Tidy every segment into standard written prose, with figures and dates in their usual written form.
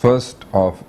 1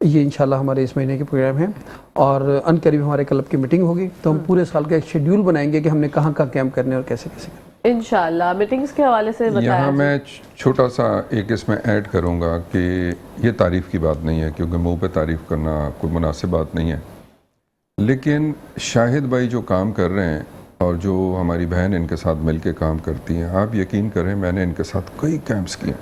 یہ انشاءاللہ ہمارے اس مہینے کے پروگرام ہیں، اور ان قریب ہمارے کلب کی میٹنگ ہوگی تو ہم پورے سال کا ایک شیڈیول بنائیں گے کہ ہم نے کہاں کہاں کیمپ کرنے اور کیسے کیسے کرنے۔ انشاءاللہ میٹنگز کے حوالے سے یہاں بتایا میں چھوٹا سا ایک اس میں ایڈ کروں گا کہ یہ تعریف کی بات نہیں ہے، کیونکہ منہ پہ تعریف کرنا کوئی مناسب بات نہیں ہے، لیکن شاہد بھائی جو کام کر رہے ہیں اور جو ہماری بہن ان کے ساتھ مل کے کام کرتی ہیں، آپ یقین کریں میں نے ان کے ساتھ کئی کیمپس کیے،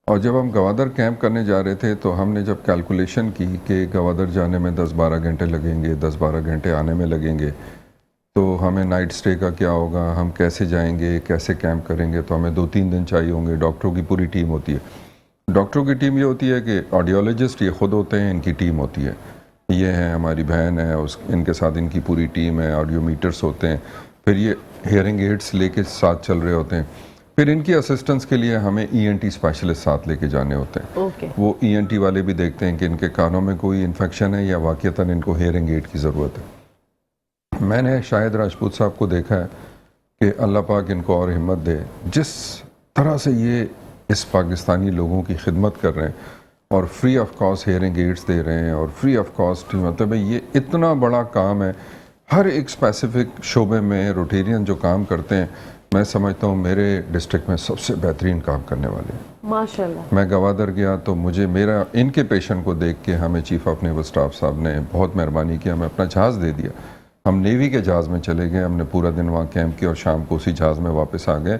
اور جب ہم گوادر کیمپ کرنے جا رہے تھے تو ہم نے جب کیلکولیشن کی کہ گوادر جانے میں 10-12 گھنٹے لگیں گے، 10-12 گھنٹے آنے میں لگیں گے، تو ہمیں نائٹ سٹے کا کیا ہوگا، ہم کیسے جائیں گے، کیسے کیمپ کریں گے، تو ہمیں 2-3 دن چاہیے ہوں گے۔ ڈاکٹروں کی پوری ٹیم ہوتی ہے، ڈاکٹروں کی ٹیم یہ ہوتی ہے کہ آڈیولوجسٹ یہ خود ہوتے ہیں، ان کی ٹیم ہوتی ہے، یہ ہیں ہماری بہن ہے، ان کے ساتھ ان کی پوری ٹیم ہے، آڈیو میٹرز ہوتے ہیں، پھر یہ ہیئرنگ ایڈس لے کے ساتھ چل رہے ہوتے ہیں، پھر ان کی اسسٹنس کے لیے ہمیں ای این ٹی اسپیشلسٹ ساتھ لے کے جانے ہوتے ہیں۔ اوکے، وہ ای این ٹی والے بھی دیکھتے ہیں کہ ان کے کانوں میں کوئی انفیکشن ہے یا واقعتاً ان کو ہیئرنگ ایڈ کی ضرورت ہے۔ میں نے شاہد راجپوت صاحب کو دیکھا ہے کہ اللہ پاک ان کو اور ہمت دے، جس طرح سے یہ اس پاکستانی لوگوں کی خدمت کر رہے ہیں اور free of cost hearing aids دے رہے ہیں، اور فری آف کاسٹ مطلب یہ اتنا بڑا کام ہے، ہر ایک اسپیسیفک شعبے میں روٹیرین جو کام کرتے ہیں، میں سمجھتا ہوں میرے ڈسٹرکٹ میں سب سے بہترین کام کرنے والے ہیں۔ ماشاءاللہ۔ میں گوادر گیا تو مجھے ان کے پیشنٹ کو دیکھ کے ہمیں چیف آف نیول اسٹاف صاحب نے بہت مہربانی کی، ہمیں اپنا جہاز دے دیا، ہم نیوی کے جہاز میں چلے گئے، ہم نے پورا دن وہاں کیمپ کیا اور شام کو اسی جہاز میں واپس آ گئے،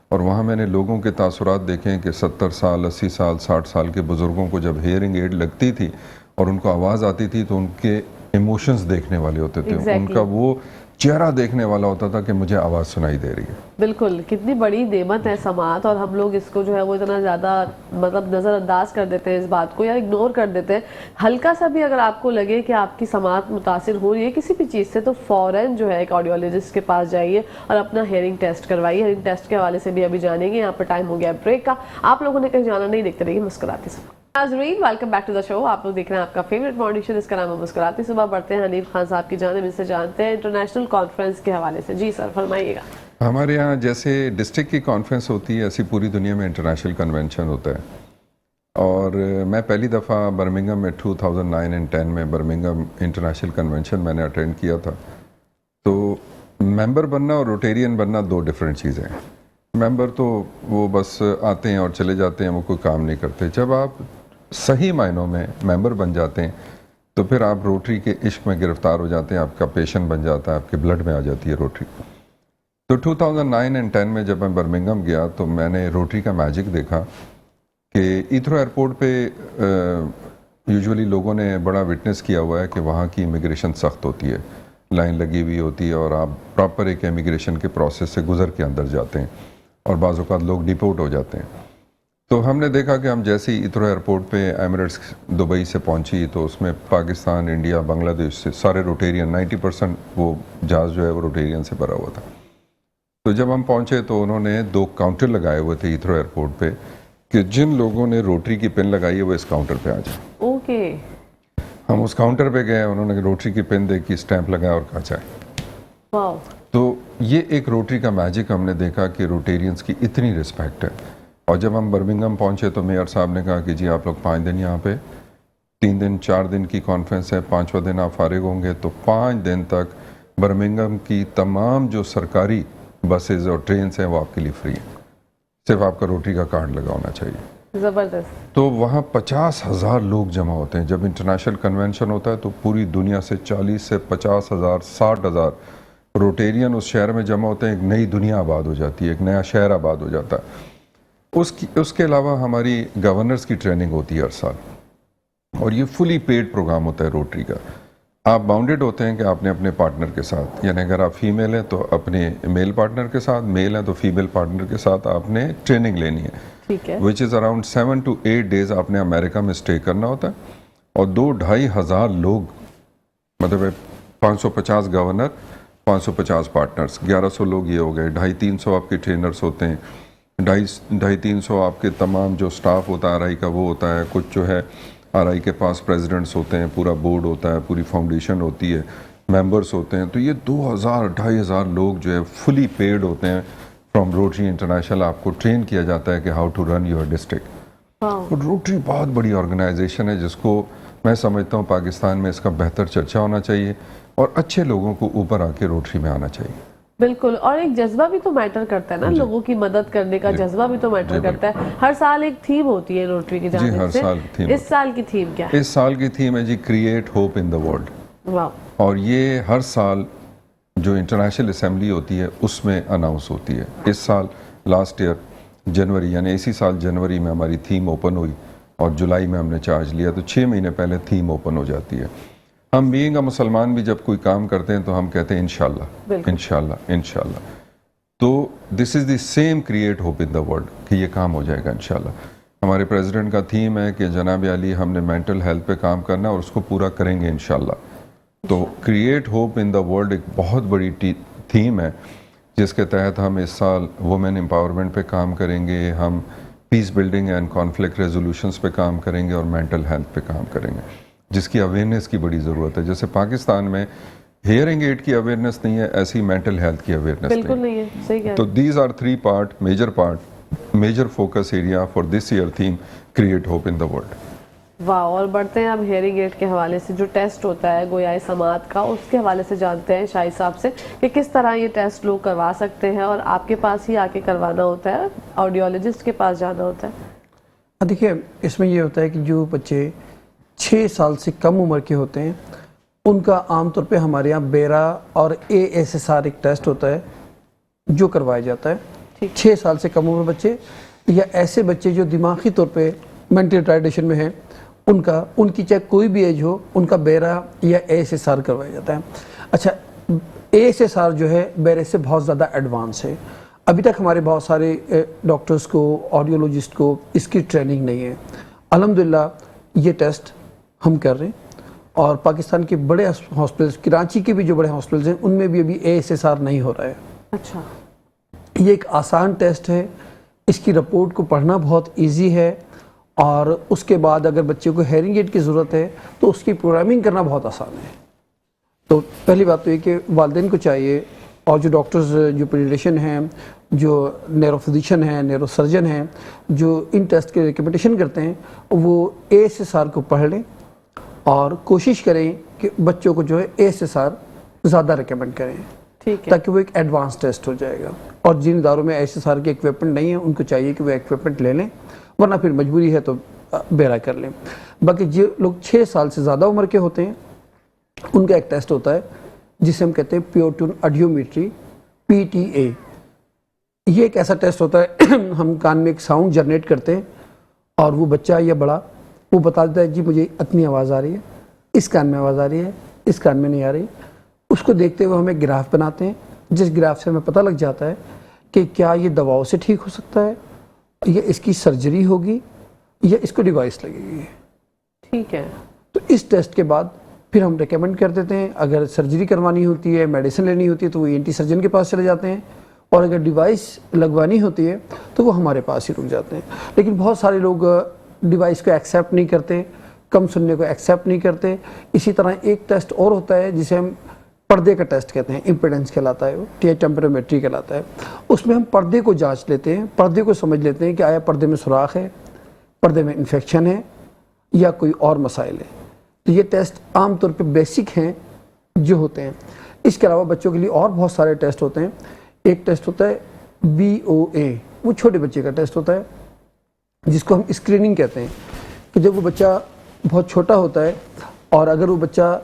اور وہاں میں نے لوگوں کے تاثرات دیکھے کہ 70 سال 80 سال 60 سال کے بزرگوں کو جب ہیئرنگ ایڈ لگتی تھی اور ان کو آواز آتی تھی تو ان کے ایموشنز دیکھنے والے ہوتے تھے، ان کا وہ چہرہ دیکھنے والا ہوتا تھا کہ مجھے آواز سنائی دے رہی ہے۔ بالکل، کتنی بڑی نعمت ہے سماعت، اور ہم لوگ اس کو جو ہے وہ اتنا زیادہ مطلب نظر انداز کر دیتے ہیں اس بات کو، یا اگنور کر دیتے ہیں۔ ہلکا سا بھی اگر آپ کو لگے کہ آپ کی سماعت متاثر ہو رہی ہے کسی بھی چیز سے، تو فوراً جو ہے ایک آڈیولوجسٹ کے پاس جائیے اور اپنا ہیئرنگ ٹیسٹ کروائیے۔ ہیئرنگ ٹیسٹ کے حوالے سے بھی ابھی جانیں گے، یہاں پر ٹائم ہو گیا بریک کا، آپ لوگوں نے کہیں جانا نہیں، دیکھتے رہیے مسکراتے صبح۔ ناظرین ویلکم بیک ٹو دا شو، آپ لوگ دیکھ رہے ہیں آپ کا فیوریٹ مارننگ شو، جس کا نام ہے مسکراتی صبح۔ بڑھتے ہیں حنیف خان صاحب کی جانب، ان سے جانتے ہیں انٹرنیشنل کانفرنس کے حوالے سے۔ جی سر فرمائیے گا۔ ہمارے یہاں جیسے ڈسٹرکٹ کی کانفرنس ہوتی ہے، ایسی پوری دنیا میں انٹرنیشنل کنونشن ہوتا ہے، اور میں پہلی دفعہ برمنگم میں 2009 اور 10 میں برمنگم انٹرنیشنل کنونشن میں نے اٹینڈ کیا تھا۔ تو ممبر بننا اور روٹیرین بننا دو ڈفرینٹ چیزیں ہیں۔ ممبر تو وہ بس آتے ہیں اور چلے جاتے ہیں، وہ کوئی کام نہیں کرتے۔ جب آپ صحیح معنوں میں ممبر بن جاتے ہیں تو پھر آپ روٹری کے عشق میں گرفتار ہو جاتے ہیں، آپ کا پیشن بن جاتا ہے، آپ کے بلڈ میں آ جاتی ہے روٹری۔ تو 2009 اور 10 میں جب میں برمنگم گیا تو میں نے روٹری کا میجک دیکھا کہ ایتھرو ایئرپورٹ پہ یوزولی لوگوں نے بڑا وٹنس کیا ہوا ہے کہ وہاں کی امیگریشن سخت ہوتی ہے، لائن لگی ہوئی ہوتی ہے، اور آپ پراپر ایک امیگریشن کے پروسیس سے گزر کے اندر جاتے ہیں، اور بعض اوقات لوگ ڈیپورٹ ہو جاتے ہیں۔ تو ہم نے دیکھا کہ ہم جیسے ہی ایتھرو ایئرپورٹ پہ ایمریٹس دبئی سے پہنچی تو اس میں پاکستان، انڈیا، بنگلہ دیش سے سارے روٹیرین 90% وہ جہاز جو ہے وہ روٹیرین سے بھرا ہوا تھا۔ تو جب ہم پہنچے تو انہوں نے 2 کاؤنٹر لگائے ہوئے تھے ایتھرو ایئرپورٹ پہ کہ جن لوگوں نے روٹری کی پن لگائی ہے وہ اس کاؤنٹر پہ آ جائیں۔ اوکے، ہم اس کاؤنٹر پہ گئے، انہوں نے روٹری کی پن دیکھی، اسٹیمپ لگایا اور کہا جائے۔ واو، تو یہ ایک روٹری کا میجک ہم نے دیکھا کہ روٹیرینز کی اتنی رسپیکٹ ہے۔ اور جب ہم برمنگم پہنچے تو میئر صاحب نے کہا کہ جی آپ لوگ 5 دن یہاں پہ، 3 دن 4 دن کی کانفرنس ہے، 5واں دن آپ فارغ ہوں گے، تو 5 دن تک برمنگم کی تمام جو سرکاری بسز اور ٹرینز ہیں وہ آپ کے لیے فری ہیں، صرف آپ کا روٹری کا کارڈ لگا ہونا چاہیے۔ زبردست۔ تو وہاں 50,000 لوگ جمع ہوتے ہیں۔ جب انٹرنیشنل کنونشن ہوتا ہے تو پوری دنیا سے 40 سے 50,000 60,000 روٹیرین اس شہر میں جمع ہوتے ہیں، ایک نئی دنیا آباد ہو جاتی ہے، ایک نیا شہر آباد ہو جاتا ہے۔ اس کے علاوہ ہماری گورنرز کی ٹریننگ ہوتی ہے ہر سال، اور یہ فلی پیڈ پروگرام ہوتا ہے روٹری کا۔ آپ باؤنڈیڈ ہوتے ہیں کہ آپ نے اپنے پارٹنر کے ساتھ، یعنی اگر آپ فیمیل ہیں تو اپنے میل پارٹنر کے ساتھ، میل ہیں تو فیمیل پارٹنر کے ساتھ آپ نے ٹریننگ لینی ہے، ٹھیک ہے، وچ از اراؤنڈ 7 to 8 days آپ نے امریکہ میں اسٹے کرنا ہوتا ہے، اور 2-2.5 ہزار لوگ، مطلب 550 گورنر، 550 پارٹنرز، 1100 لوگ یہ ہو گئے، 250-300 آپ کے ٹرینرز ہوتے ہیں، 250-300 آپ کے تمام جو سٹاف ہوتا ہے آر آئی کا وہ ہوتا ہے، کچھ جو ہے آر آئی کے پاس پریزیڈنٹس ہوتے ہیں، پورا بورڈ ہوتا ہے، پوری فاؤنڈیشن ہوتی ہے، ممبرس ہوتے ہیں۔ تو یہ 2,000-2,500 لوگ جو ہے فلی پیڈ ہوتے ہیں فرام روٹری انٹرنیشنل، آپ کو ٹرین کیا جاتا ہے کہ how to run your district. Wow, rotary بہت بڑی آرگنائزیشن ہے جس کو میں سمجھتا ہوں پاکستان میں اس کا بہتر چرچا ہونا چاہیے اور اچھے لوگوں کو اوپر آ کے روٹری میں آنا چاہیے. بالکل, اور ایک جذبہ بھی تو میٹر کرتا ہے نا, لوگوں کی مدد کرنے کا جذبہ بھی تو میٹر کرتا ہے. ہر سال ایک تھیم ہوتی ہے روٹری کی جانب سے. ہر سال تھیم. اس سال کی تھیم کیا ہے؟ اس سال کی تھیم ہے the great hope in the world. Wow. اور یہ ہر سال جو انٹرنیشنل اسمبلی ہوتی ہے اس میں اناؤنس ہوتی ہے. اس سال لاسٹ ایئر جنوری, یعنی اسی سال جنوری میں ہماری تھیم اوپن ہوئی اور جولائی میں ہم نے چارج لیا, تو 6 مہینے پہلے تھیم اوپن ہو جاتی ہے. ہم بینگ اے مسلمان بھی جب کوئی کام کرتے ہیں تو ہم کہتے ہیں انشاءاللہ, انشاءاللہ, انشاءاللہ. تو this is the same great hope in the world کہ یہ کام ہو جائے گا انشاءاللہ. ہمارے پریزیڈنٹ کا تھیم ہے کہ جناب علی ہم نے مینٹل ہیلتھ پہ کام کرنا اور اس کو پورا کریں گے انشاءاللہ. تو create hope in the world ایک بہت بڑی تھیم ہے جس کے تحت ہم اس سال وومن امپاورمنٹ پہ کام کریں گے, ہم peace building and conflict resolutions پہ کام کریں گے اور مینٹل ہیلتھ پہ کام کریں گے, جس کی اویئرنیس کی بڑی ضرورت ہے. جیسے پاکستان میں ہیئرنگ ایڈ کی اویئرنیس نہیں ہے, ایسی مینٹل ہیلتھ کی اویئرنیس بالکل نہیں ہے. صحیح کہہ رہے تو these are 3 part, major focus area for this year theme create hope in the world. واہ. اور بڑھتے ہیں اب ہیئرنگ ایڈ کے حوالے سے جو ٹیسٹ ہوتا ہے گویا سماعت کا, اس کے حوالے سے جانتے ہیں شاہد صاحب سے کہ کس طرح یہ ٹیسٹ لوگ کروا سکتے ہیں, اور آپ کے پاس ہی آ کے کروانا ہوتا ہے, آڈیولوجسٹ کے پاس جانا ہوتا ہے؟ دیکھیے اس میں یہ ہوتا ہے کہ جو بچے 6 سال سے کم عمر کے ہوتے ہیں ان کا عام طور پہ ہمارے یہاں بیرا اور ASSR ایک ٹیسٹ ہوتا ہے جو کروایا جاتا ہے. 6 سال سے کم عمر بچے یا ایسے بچے جو دماغی طور پہ مینٹل ریٹارڈیشن میں ہیں ان کی چاہے کوئی بھی ایج ہو, ان کا بیرا یا ASSR کروایا جاتا ہے. اچھا, ASSR جو ہے بیرے سے بہت زیادہ ایڈوانس ہے. ابھی تک ہمارے بہت سارے ڈاکٹرز کو, آڈیولوجسٹ کو اس کی ٹریننگ نہیں ہے. الحمدللہ یہ ٹیسٹ ہم کر رہے ہیں اور پاکستان کے بڑے ہاسپٹلز, کراچی کے بھی جو بڑے ہاسپٹلز ہیں ان میں بھی ابھی ASSR نہیں ہو رہا ہے. اچھا. یہ ایک آسان ٹیسٹ ہے, اس کی رپورٹ کو پڑھنا بہت ایزی ہے, اور اس کے بعد اگر بچے کو ہیئرنگ ایڈ کی ضرورت ہے تو اس کی پروگرامنگ کرنا بہت آسان ہے. تو پہلی بات تو یہ کہ والدین کو چاہیے, اور جو ڈاکٹرز جو پیڈیٹرشین ہیں, جو نیورو فزیشین ہیں, نیورو سرجن ہیں, جو ان ٹیسٹ کے ریکمنڈیشن کرتے ہیں, وہ ASSR کو پڑھ لیں اور کوشش کریں کہ بچوں کو جو ہے ASSR زیادہ ریکمنڈ کریں, تاکہ وہ ایک ایڈوانس ٹیسٹ ہو جائے گا. اور جن اداروں میں ASSR کے ایکوپمنٹ نہیں ہیں ان کو چاہیے کہ وہ ایکوپمنٹ لے لیں, ورنہ پھر مجبوری ہے تو بیرا کر لیں. باقی جو لوگ 6 سال سے زیادہ عمر کے ہوتے ہیں ان کا ایک ٹیسٹ ہوتا ہے جسے ہم کہتے ہیں پیور ٹون آڈیومیٹری, PTA. یہ ایک ایسا ٹیسٹ ہوتا ہے ہم کان میں ایک ساؤنڈ جنریٹ کرتے ہیں اور وہ بچہ یا بڑا وہ بتا دیتا ہے جی مجھے اتنی آواز آ رہی ہے, اس کان میں آواز آ رہی ہے, اس کان میں نہیں آ رہی. اس کو دیکھتے ہوئے ہم ایک گراف بناتے ہیں, جس گراف سے ہمیں پتہ لگ جاتا ہے کہ کیا یہ دواؤں سے ٹھیک ہو سکتا ہے, یا اس کی سرجری ہوگی, یا اس کو ڈیوائس لگے گی. ٹھیک ہے. تو اس ٹیسٹ کے بعد پھر ہم ریکمنڈ کر دیتے ہیں, اگر سرجری کروانی ہوتی ہے, میڈیسن لینی ہوتی ہے تو وہ ENT سرجن کے پاس چلے جاتے ہیں, اور اگر ڈیوائس لگوانی ہوتی ہے تو وہ ہمارے پاس ہی رک جاتے ہیں. لیکن بہت سارے لوگ ڈیوائس کو ایکسیپٹ نہیں کرتے, کم سننے کو ایکسیپٹ نہیں کرتے. اسی طرح ایک ٹیسٹ اور ہوتا ہے جسے ہم پردے کا ٹیسٹ کہتے ہیں, امپیڈنس کہلاتا ہے, وہ ٹیمپرومیٹری کہلاتا ہے. اس میں ہم پردے کو جانچ لیتے ہیں, پردے کو سمجھ لیتے ہیں کہ آیا پردے میں سوراخ ہے, پردے میں انفیکشن ہے, یا کوئی اور مسائل ہے. تو یہ ٹیسٹ عام طور پہ بیسک ہیں جو ہوتے ہیں. اس کے علاوہ بچوں کے لیے اور بہت سارے ٹیسٹ ہوتے ہیں. ایک ٹیسٹ ہوتا ہے BOA, وہ چھوٹے بچے کا ٹیسٹ ہوتا ہے جس کو ہم اسکریننگ کہتے ہیں, کہ جب وہ بچہ بہت چھوٹا ہوتا ہے اور اگر وہ بچہ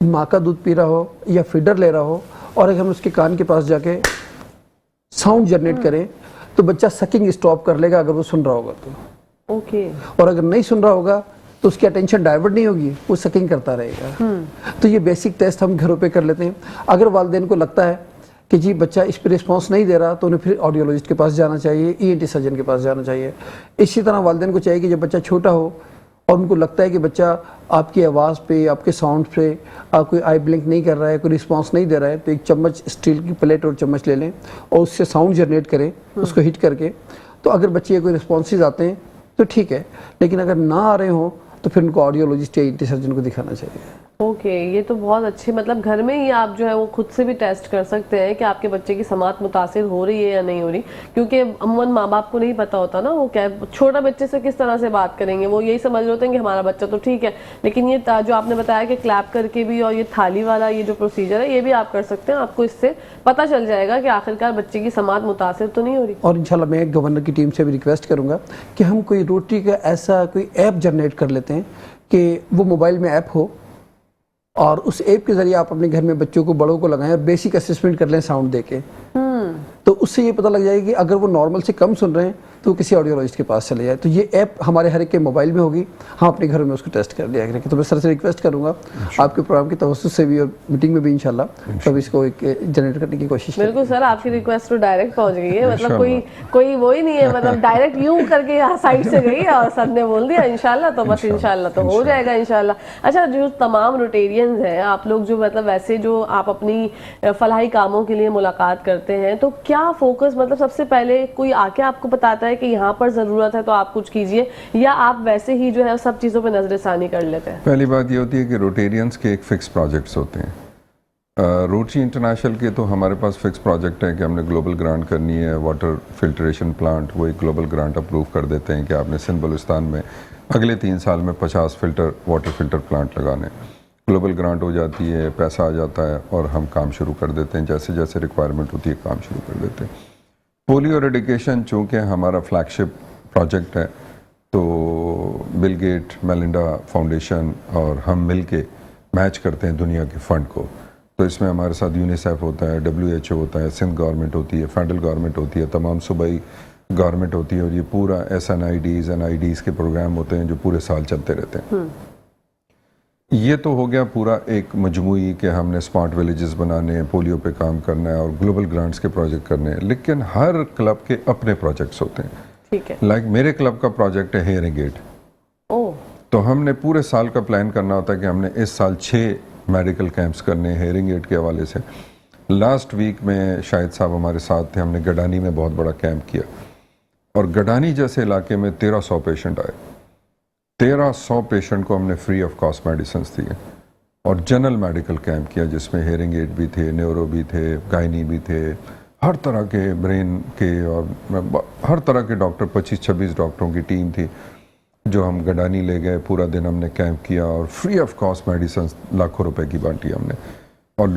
ماں کا دودھ پی رہا ہو یا فیڈر لے رہا ہو, اور اگر ہم اس کے کان کے پاس جا کے ساؤنڈ جنریٹ کریں تو بچہ سکنگ اسٹاپ کر لے گا اگر وہ سن رہا ہوگا تو. اوکے. اور اگر نہیں سن رہا ہوگا تو اس کی اٹینشن ڈائیورٹ نہیں ہوگی, وہ سکنگ کرتا رہے گا. تو یہ بیسک ٹیسٹ ہم گھروں پہ کر لیتے ہیں. اگر والدین کو لگتا ہے کہ جی بچہ اس پہ رسپانس نہیں دے رہا تو انہیں پھر آڈیولوجسٹ کے پاس جانا چاہیے, ENT سرجن کے پاس جانا چاہیے. اسی طرح والدین کو چاہیے کہ جب بچہ چھوٹا ہو اور ان کو لگتا ہے کہ بچہ آپ کی آواز پہ, آپ کے ساؤنڈ پہ آپ کوئی آئی بلنک نہیں کر رہا ہے, کوئی رسپانس نہیں دے رہا ہے, تو ایک چمچ اسٹیل کی پلیٹ اور چمچ لے لیں اور اس سے ساؤنڈ جنریٹ کریں, اس کو ہٹ کر کے. تو اگر بچے کوئی رسپانسز آتے ہیں تو ٹھیک ہے, لیکن اگر نہ آ رہے ہوں تو پھر ان کو آڈیولوجسٹ یا ENT سرجن کو دکھانا چاہیے. اوکے، یہ تو بہت اچھی، مطلب گھر میں ہی آپ جو ہے وہ خود سے بھی ٹیسٹ کر سکتے ہیں کہ آپ کے بچے کی سماعت متاثر ہو رہی ہے یا نہیں ہو رہی، کیونکہ عموماً ماں باپ کو نہیں پتا ہوتا نا وہ کیا چھوٹا بچے سے کس طرح سے بات کریں گے، وہ یہی سمجھ رہے ہوتے ہیں کہ ہمارا بچہ تو ٹھیک ہے، لیکن یہ جو آپ نے بتایا کہ کلیپ کر کے بھی اور یہ تھالی والا یہ جو پروسیجر ہے یہ بھی آپ کر سکتے ہیں، آپ کو اس سے پتہ چل جائے گا کہ آخرکار بچے کی سماعت متاثر تو نہیں ہو رہی۔ اور انشاءاللہ میں گورنر کی ٹیم سے بھی ریکویسٹ کروں گا کہ ہم کوئی روٹری کا ایسا کوئی ایپ جنریٹ کر لیتے ہیں کہ وہ موبائل میں ایپ ہو اور اس ایپ کے ذریعے آپ اپنے گھر میں بچوں کو بڑوں کو لگائیں اور بیسک اسسمنٹ کر لیں ساؤنڈ دے کے، تو اس سے یہ پتہ لگ جائے گی اگر وہ نارمل سے کم سن رہے ہیں تو وہ کسی آڈیولوجسٹ کے پاس چلے جائے، تو یہ ایپ ہمارے ہر ایک کے موبائل میں ہوگی، ہم اپنے گھروں میں اس کو ٹیسٹ کر لیا کریں گے۔ تو میں سر سے ریکویسٹ کروں گا آپ کے پروگرام کی توسط سے بھی اور میٹنگ میں بھی انشاءاللہ تب اس کو ایک جنریٹ کرنے کی کوشش کریں۔ بالکل سر، آپ کی ریکویسٹ تو ڈائریکٹ پہنچ گئی ہے، مطلب کوئی وہی نہیں ہے، مطلب ڈائریکٹ یوں کر کے سائڈ سے گئی اور سر نے بول دیا انشاءاللہ، تو بس انشاءاللہ تو ہو جائے گا انشاءاللہ۔ اچھا، جو تمام روٹیرینز ہیں آپ لوگ جو مطلب ویسے جو آپ اپنی فلاحی کاموں کے لیے ملاقات کرتے ہیں تو کیا فوکس، مطلب سب سے پہلے کوئی آ کے آپ کو بتاتا ہے کہ یہاں پر ضرورت ہے تو آپ کچھ کیجئے، یا آپ ویسے ہی جو ہے سب چیزوں پہ نظر ثانی کر لیتے ہیں؟ پہلی بات یہ ہوتی ہے کہ روٹیرینز کے ایک فکس پروجیکٹس ہوتے ہیں۔ روٹری انٹرنیشنل کے تو ہمارے پاس فکس پروجیکٹ ہے کہ ہم نے گلوبل گرانٹ کرنی ہے، واٹر فلٹریشن پلانٹ، وہ ایک گلوبل گرانٹ اپروو کر دیتے ہیں کہ آپ نے سندھ بلوچستان میں اگلے 3 سال میں 50 واٹر فلٹر پلانٹ لگانے، گلوبل گرانٹ ہو جاتی ہے، پیسہ آ جاتا ہے اور ہم کام شروع کر دیتے ہیں، جیسے جیسے ریکوائرمنٹ ہوتی ہے کام شروع کر دیتے ہیں۔ پولیو ایریڈیکیشن چونکہ ہمارا فلیگ شپ پروجیکٹ ہے تو بل گیٹ، میلنڈا فاؤنڈیشن اور ہم مل کے میچ کرتے ہیں دنیا کے فنڈ کو، تو اس میں ہمارے ساتھ یونیسیف ہوتا ہے، WHO ہوتا ہے، سندھ گورنمنٹ ہوتی ہے، فیڈرل گورنمنٹ ہوتی ہے، تمام صوبائی گورنمنٹ ہوتی ہے، اور یہ پورا SNIDs NIDs کے پروگرام ہوتے ہیں جو پورے سال چلتے رہتے ہیں۔ یہ تو ہو گیا پورا ایک مجموعی کہ ہم نے اسمارٹ ولیجز بنانے ہیں، پولیو پہ کام کرنا ہے اور گلوبل گرانٹس کے پروجیکٹ کرنے ہیں، لیکن ہر کلب کے اپنے پروجیکٹس ہوتے ہیں۔ ٹھیک ہے، لائک میرے کلب کا پروجیکٹ ہے ہیئرنگ ایڈ، تو ہم نے پورے سال کا پلان کرنا ہوتا ہے کہ ہم نے اس سال 6 میڈیکل کیمپس کرنے ہیں ہیئرنگ ایڈ کے حوالے سے۔ لاسٹ ویک میں شاہد صاحب ہمارے ساتھ تھے، ہم نے گڈانی میں بہت بڑا کیمپ کیا اور گڈانی جیسے علاقے میں 1300 پیشنٹ آئے، 1300 پیشنٹ کو ہم نے فری آف کاسٹ میڈیسنس دیے اور جنرل میڈیکل کیمپ کیا جس میں ہیئرنگ ایڈ بھی تھے، نیورو بھی تھے، گائنی بھی تھے، ہر طرح کے برین کے اور ہر طرح کے ڈاکٹر، 25-26 ڈاکٹروں کی ٹیم تھی جو ہم گڈانی لے گئے، پورا دن ہم نے کیمپ کیا اور فری آف کاسٹ میڈیسنس لاکھوں روپے کی بانٹی ہم نے اور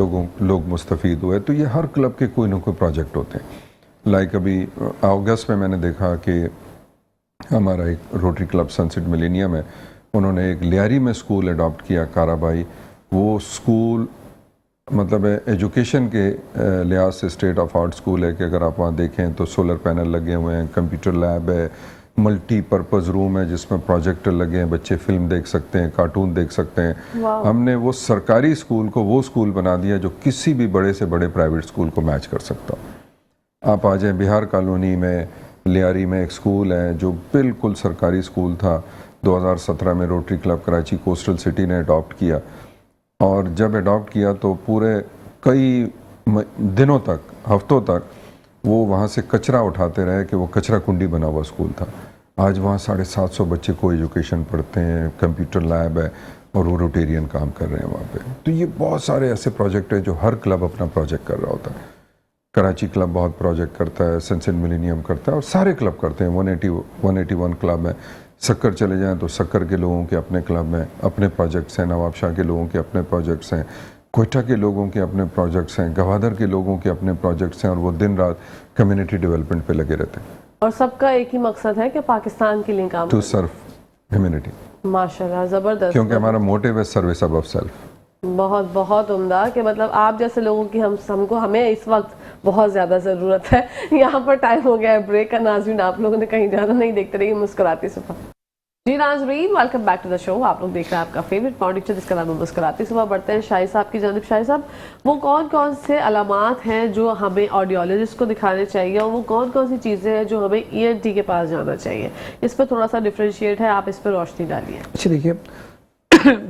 لوگ مستفید ہوئے۔ تو یہ ہر کلب کے کوئی نہ کوئی پروجیکٹ ہوتے ہیں۔ لائک ابھی اگست میں نے دیکھا کہ ہمارا ایک روٹری کلب سنسٹ ملینیم ہے، انہوں نے ایک لیاری میں اسکول اڈاپٹ کیا، کارا بھائی، وہ اسکول مطلب ایجوکیشن کے لحاظ سے اسٹیٹ آف آرٹ اسکول ہے کہ اگر آپ وہاں دیکھیں تو سولر پینل لگے ہوئے ہیں، کمپیوٹر لیب ہے، ملٹی پرپز روم ہے جس میں پروجیکٹر لگے ہیں، بچے فلم دیکھ سکتے ہیں، کارٹون دیکھ سکتے ہیں۔ ہم نے وہ سرکاری اسکول کو وہ اسکول بنا دیا جو کسی بھی بڑے سے بڑے پرائیویٹ اسکول کو میچ کر سکتا۔ آپ آ جائیں بہار کالونی میں لیاری میں ایک اسکول ہے جو بالکل سرکاری اسکول تھا، 2017 میں Rotary club Karachi coastal city نے اڈاپٹ کیا، اور جب اڈاپٹ کیا تو پورے کئی دنوں تک، ہفتوں تک وہ وہاں سے کچرا اٹھاتے رہے کہ وہ کچرا کنڈی بنا ہوا اسکول تھا۔ آج وہاں 750 بچے کو ایجوکیشن پڑھتے ہیں، کمپیوٹر لیب ہے اور وہ روٹیرین کام کر رہے ہیں وہاں پہ۔ تو یہ بہت سارے ایسے پروجیکٹ ہیں جو ہر کلب اپنا پروجیکٹ کر رہا ہوتا ہے۔ کراچی کلب بہت پروجیکٹ کرتا ہے، سنسٹ ملینیم کرتا ہے اور سارے کلب کرتے ہیں، 181 کلب ہے۔ سکر چلے جائیں تو سکر کے لوگوں کے اپنے کلب میں اپنے پروجیکٹس ہیں، نواب شاہ کے لوگوں کے اپنے پروجیکٹس ہیں، کوئٹہ کے لوگوں کے اپنے پروجیکٹس ہیں، گوادر کے لوگوں کے اپنے پروجیکٹس ہیں، اور وہ دن رات کمیونٹی ڈیولپمنٹ پہ لگے رہتے ہیں۔ اور سب کا ایک ہی مقصد ہے کہ پاکستان کے لیے کام ٹو سرو ہیومینٹی، ماشاءاللہ، زبردست، کیونکہ ہمارا موٹیو ہے سروس ابو سیلف۔ بہت بہت عمدہ کہ مطلب آپ جیسے لوگوں کی ہمیں اس وقت بہت زیادہ ضرورت ہے۔ یہاں پر ٹائم ہو گیا ہے بریک کا، ناظرین آپ لوگوں نے کہیں جانا نہیں، دیکھتے رہیے مسکراتی صبح۔ جی ناظرین، ویلکم بیک ٹو دا شو، آپ لوگ دیکھ رہے ہیں آپ کا فیوریٹ مارننگ شو جس کا نام ہے مسکراتی صبح۔ بڑھتے ہیں شاہد صاحب کی جانب۔ شاہد صاحب، وہ کون کون سے علامات ہیں جو ہمیں آڈیولوجسٹ کو دکھانے چاہیے اور وہ کون کون سی چیزیں ہیں جو ہمیں ENT کے پاس جانا چاہیے؟ اس پہ تھوڑا سا ڈفرینشیٹ ہے، آپ اس پہ روشنی ڈالیے۔ اچھا دیکھیے،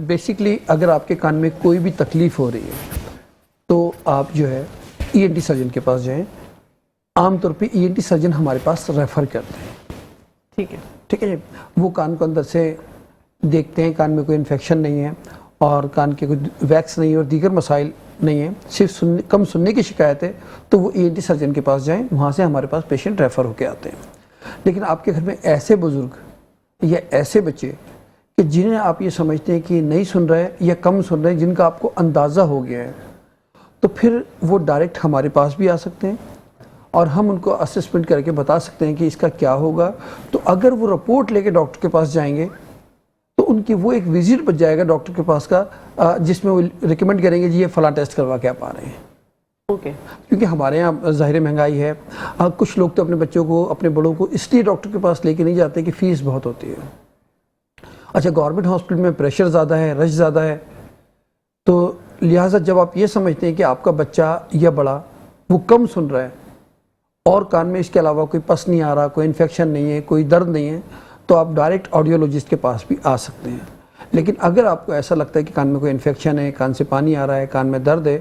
بیسکلی اگر آپ کے کان میں کوئی بھی تکلیف ہو رہی ہے تو آپ جو ہے ENT سرجن کے پاس جائیں۔ عام طور پہ ENT سرجن ہمارے پاس ریفر کرتے ہیں، ٹھیک ہے، ٹھیک ہے جی۔ وہ کان کو اندر سے دیکھتے ہیں، کان میں کوئی انفیکشن نہیں ہے، اور کان کے کوئی ویکس نہیں اور دیگر مسائل نہیں ہیں, صرف کم سننے کی شکایت ہے, تو وہ ENT سرجن کے پاس جائیں, وہاں سے ہمارے پاس پیشنٹ ریفر ہو کے آتے ہیں. لیکن آپ کے گھر میں ایسے بزرگ یا ایسے بچے کہ جنہیں آپ یہ سمجھتے ہیں کہ نہیں سن رہے یا کم سن رہے ہیں, جن کا آپ کو اندازہ ہو گیا ہے, تو پھر وہ ڈائریکٹ ہمارے پاس بھی آ سکتے ہیں اور ہم ان کو اسسمنٹ کر کے بتا سکتے ہیں کہ اس کا کیا ہوگا. تو اگر وہ رپورٹ لے کے ڈاکٹر کے پاس جائیں گے تو ان کی وہ ایک وزٹ بچ جائے گا ڈاکٹر کے پاس کا, جس میں وہ ریکمینڈ کریں گے جی یہ فلاں ٹیسٹ کروا کے آپ آ رہے ہیں. اوکے. کیونکہ ہمارے یہاں ظاہر مہنگائی ہے, کچھ لوگ تو اپنے بچوں کو اپنے بڑوں کو اس لیے ڈاکٹر کے پاس لے کے نہیں جاتے کہ فیس بہت ہوتی ہے. اچھا, گورنمنٹ ہاسپٹل میں پریشر زیادہ ہے, رش زیادہ ہے, تو لہٰذا جب آپ یہ سمجھتے ہیں کہ آپ کا بچہ یا بڑا وہ کم سن رہا ہے اور کان میں اس کے علاوہ کوئی پس نہیں آ رہا, کوئی انفیکشن نہیں ہے, کوئی درد نہیں ہے, تو آپ ڈائریکٹ آڈیولوجسٹ کے پاس بھی آ سکتے ہیں. لیکن اگر آپ کو ایسا لگتا ہے کہ کان میں کوئی انفیکشن ہے, کان سے پانی آ رہا ہے, کان میں درد ہے,